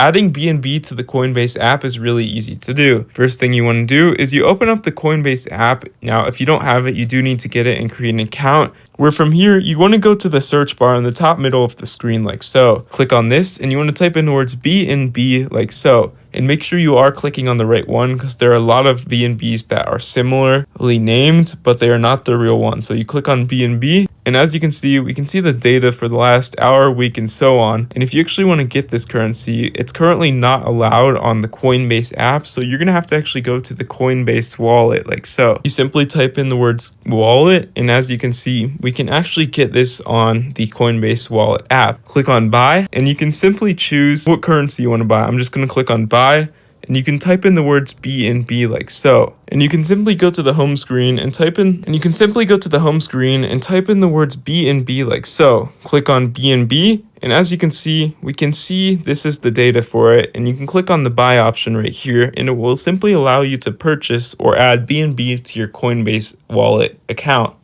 Adding BNB to the Coinbase app is really easy to do. First thing you want to do is you open up the Coinbase app. Now, if you don't have it, you do need to get it and create an account. Where from here, you want to go to the search bar in the top middle of the screen like so. Click on this and you want to type in the words BNB like so. And make sure you are clicking on the right one because there are a lot of BNBs that are similarly named, but they are not the real one. So you click on BNB, and as you can see, we can see the data for the last hour, week, and so on. And if you actually want to get this currency, it's currently not allowed on the Coinbase app. So you're going to have to actually go to the Coinbase wallet like so. You simply type in the words wallet, and as you can see, we can actually get this on the Coinbase wallet app. Click on buy, and you can simply choose what currency you want to buy. I'm just going to click on buy, and you can type in the words BNB like so. And you can simply go to the home screen and type in the words BNB like so. Click on BNB, and as you can see, we can see this is the data for it, and you can click on the buy option right here, and it will simply allow you to purchase or add BNB to your Coinbase wallet account.